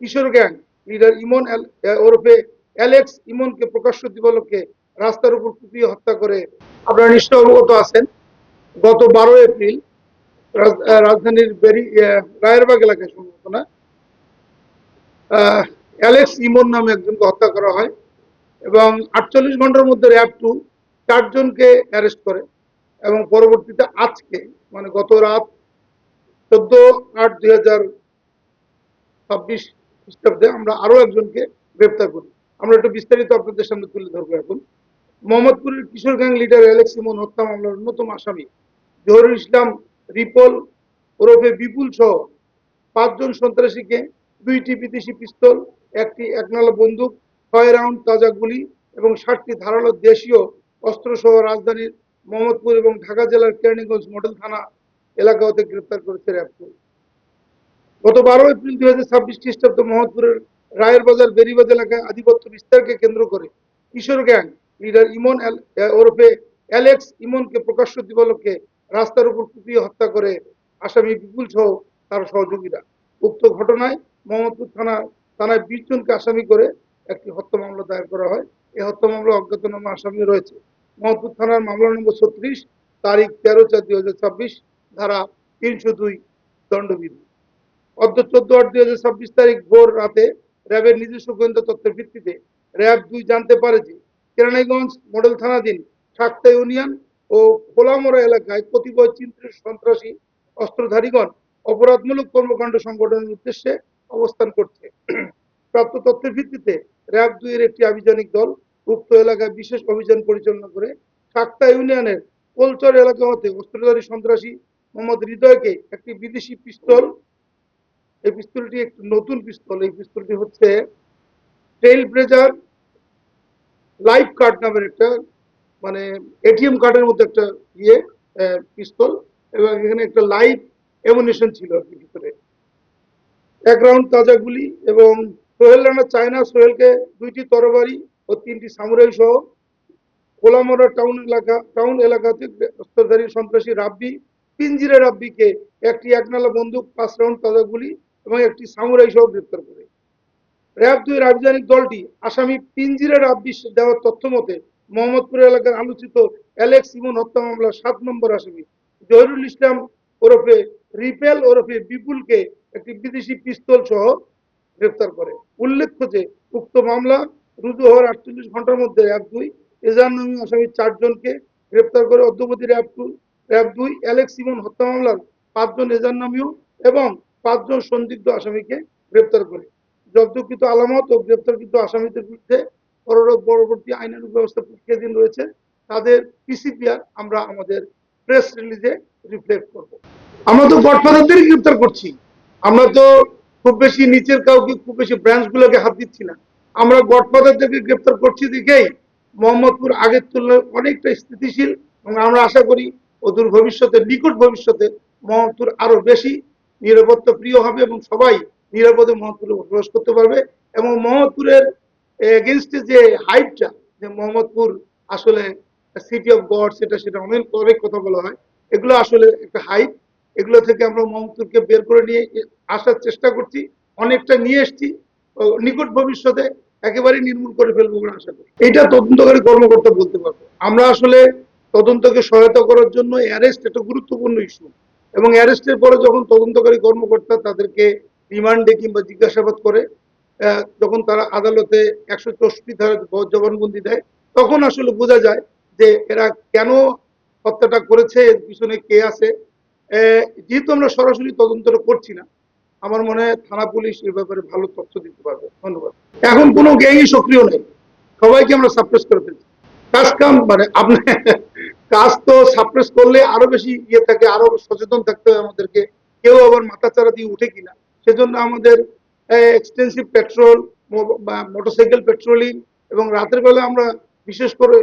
কিশোর gang leader ইমন ওরফে Alex ইমনকে প্রকাশ্য দিবালোকে রাস্তার উপর কুপিয়ে হত্যা করে। আপনারা নিশ্চয় অবগত আছেন, গত 12 এপ্রিল রাজধানীর রায়েরবাগ এলাকায় সম্ভবত না অ্যালেক্স ইমন নামে একজনকে হত্যা করা হয় এবং 48 ঘন্টার মধ্যে র্যাব 2 4 জনকে অ্যারেস্ট করে এবং পরবর্তীতে আজকে মানে গত রাত 14/8/2026 খ্রিস্টাব্দে আমরা আরো একজনকে গ্রেপ্তার করি। আমরা একটু বিস্তারিত আপনাদের সামনে তুলে ধরবো। এখন মোহাম্মদপুরের কিশোর গ্যাং লিডার অ্যালেক্স ইমন হত্যা মামলার অন্যতম আসামি জহুরুল ইসলাম রিপল ওরফে বিপুল সহ 5 জন সন্ত্রাসীকে 2টি বিদেশি পিস্তল, একটি একনালা বন্দুক, 6 রাউন্ড তাজা গুলি এবং 60টি ধারালো দেশীয় অস্ত্র সহ রাজধানীর মোহাম্মদপুর এবং ঢাকা জেলার কেরানীগঞ্জ মডেল থানা এলাকা হতে গ্রেপ্তার করেছে র্যাব 2। গত 12 এপ্রিল 2026 খ্রিস্টাব্দে মোহাম্মদপুরের রায়ের বাজার বেরিবাজ এলাকায় আধিপত্য বিস্তারকে কেন্দ্র করে কিশোর গ্যাং লিডার ইমন ওরফে অ্যালেক্স ইমনকে প্রকাশ্য দিবালোকে রাস্তার উপর কুপিয়ে হত্যা করে আসামি বিপুল সহ তার সহযোগীরা। উক্ত ঘটনায় মোহাম্মদপুর থানায় 20 জনকে আসামি করে একটি হত্যা মামলা দায়ের করা হয়। এই হত্যা মামলা অজ্ঞাতনামা আসামি রয়েছে। মোহাম্মদপুর থানার মামলা নম্বর 36 তারিখ 13/4/2026 ধারা 302 দণ্ডবিধি। অদ্য 14/8/2026 তারিখ ভোর রাতে র্যাবের নিজস্ব গোয়েন্দা তথ্যের ভিত্তিতে র্যাব 2 জানতে পারে যে কেরানীগঞ্জ মডেল থানাধীন শাক্তা ইউনিয়ন ও খোলামোড়া এলাকায় কতিপয় চিন্তিত সন্ত্রাসী অস্ত্রধারীগণ অপরাধমূলক কর্মকাণ্ড সংগঠনের উদ্দেশ্যে অবস্থান করছে। প্রাপ্ত তথ্যের ভিত্তিতে র্যাব 2 এর একটি আভিযানিক দল উক্ত এলাকায় বিশেষ অভিযান পরিচালনা করে শাক্তা ইউনিয়নের কোলচর এলাকা হতে অস্ত্রধারী সন্ত্রাসী মোহাম্মদ হৃদয়কে একটি বিদেশি পিস্তল, এই পিস্তলটি একটি নতুন পিস্তল, এই পিস্তলটি হচ্ছে ট্রেইল ব্লেজার লাইফ কার্ড নামের একটা মানে এটিএম কার্ডের মধ্যে একটা পিস্তল এবং এখানে একটা লাইভ অ্যামুনিশন ছিল আর কি ভিতরে, 1 রাউন্ড তাজা গুলি এবং সোহেল রানা চায়না সোহেলকে 2টি তরবারি ও 3টি সামুরাই সহ খোলামোড়া টাউন এলাকাতে অস্ত্রধারী সন্ত্রাসী পিঞ্জিরা রাব্বিকে একটি একনালা বন্দুক, 5 রাউন্ড তাজা গুলি এবং একটি সামুরাই সহ গ্রেপ্তার করে। র্যাব 2 এর আভিযানিক দলটি আসামি পিঞ্জিরা রাব্বি দেওয়ার তথ্য মতে মোহাম্মদপুর এলাকার আলোচিত অ্যালেক্স ইমন হত্যা মামলার 7 নম্বর আসামি জহিরুল ইসলাম ওরফে রিপেল ওরফে বিপুলকে একটি বিদেশি পিস্তল সহ গ্রেপ্তার করে। উল্লেখ্য যে উক্ত মামলা রুজু হওয়ার 48 ঘন্টার মধ্যে র্যাব 2 এজাহার নামী আসামি 4 জনকে গ্রেপ্তার করে। অদ্যাবধি র্যাব 2 অ্যালেক্স ইমন হত্যা মামলার 5 জন এজাহার নামীয় এবং 5 জন সন্দিগ্ধ আসামিকে গ্রেপ্তার করে। জব্দকৃত আলামত ও গ্রেপ্তারকৃত আসামিদের বিরুদ্ধে পরবর্তী আইনানুগ ব্যবস্থা প্রক্রিয়াধীন রয়েছে। তাদের পিসিপিআর আমরা আমাদের প্রেস রিলিজে রিফ্লেক্ট করব। আমরা তো গডফাদারদেরই গ্রেপ্তার করছি, আমরা তো খুব বেশি নিচের কাউকে, খুব বেশি ব্রাঞ্চগুলোকে হাত দিচ্ছি না। আমরা গডফাদারদেরকে গ্রেপ্তার করছি দেখেই মোহাম্মদপুর আগের তুলনায় অনেকটা স্থিতিশীল এবং আমরা আশা করি অদূর ভবিষ্যতে, নিকট ভবিষ্যতে মোহাম্মদপুর আরো বেশি নিরাপত্তা প্রিয় হবে এবং সবাই নিরাপদে মোহাম্মদপুরে বসবাস করতে পারবে। এবং মোহাম্মদপুরের এগেনস্টে যে হাইপটা, যে মোহাম্মদপুর আসলে সিটি অফ গড, সেটা অনেক কথা বলা হয়, এগুলো আসলে একটা হাইপ। এগুলো থেকে আমরা মোহাম্মদপুরকে বের করে নিয়ে আসার চেষ্টা করছি, অনেকটা নিয়ে এসছি, নিকট ভবিষ্যতে একেবারে নির্মূল করে ফেলবো বলে আশা করি। এটা তদন্তকারী কর্মকর্তা বলতে পারবে। আমরা আসলে তদন্তকে সহায়তা করার জন্য অ্যারেস্ট একটা গুরুত্বপূর্ণ ইস্যু এবং অ্যারেস্টের পরে যখন তদন্তকারী কর্মকর্তা তাদেরকে রিমান্ডে কিংবা জিজ্ঞাসাবাদ করে, যখন তারা আদালতে 164 ধারা জবানবন্দি দেয়, তখন আসলে বোঝা যায় যে এরা কেন হত্যাটা করেছে, এর পিছনে কে আছে। যেহেতু আমরা সরাসরি তদন্তটা করছি না, আমার মনে হয় থানা পুলিশ এর ব্যাপারে ভালো তথ্য দিতে পারবে। ধন্যবাদ। এখন কোনো গ্যাংই সক্রিয় নেই, সবাইকে আমরা সাপ্রেস করে ফেলছি। কাজ কাম মানে আপনি কাজ তো সাপ্রেস করলে আরো বেশি থাকে, আরো সচেতন থাকতে হয় আমাদেরকে, কেউ আবার মাথাচাড়া দিয়ে উঠে কিনা। সেজন্য আমাদের এক্সটেন্সিভ পেট্রোল, মোটরসাইকেল পেট্রোলিং এবং রাতের বেলা আমরা বিশেষ করে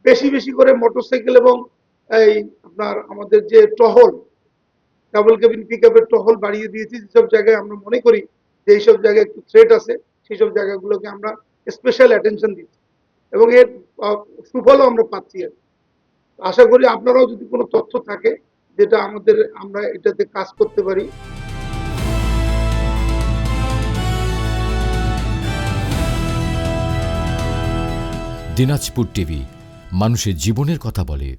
বেশি করে মোটরসাইকেল এবং এই আপনার আমাদের যে টহল, ডাবল কেবিন পিকআপের টহল বাড়িয়ে দিয়েছি। যেসব জায়গায় আমরা মনে করি যে এইসব জায়গায় একটু থ্রেট আছে, সেই সব জায়গাগুলোকে আমরা স্পেশাল অ্যাটেনশন দিচ্ছি এবং এর সুফলও আমরা পাচ্ছি। আশা করি আপনারাও যদি কোনো তথ্য থাকে যেটা আমরা এটাতে কাজ করতে পারি। দিনাজপুর টিভি, মানুষের জীবনের কথা বলে।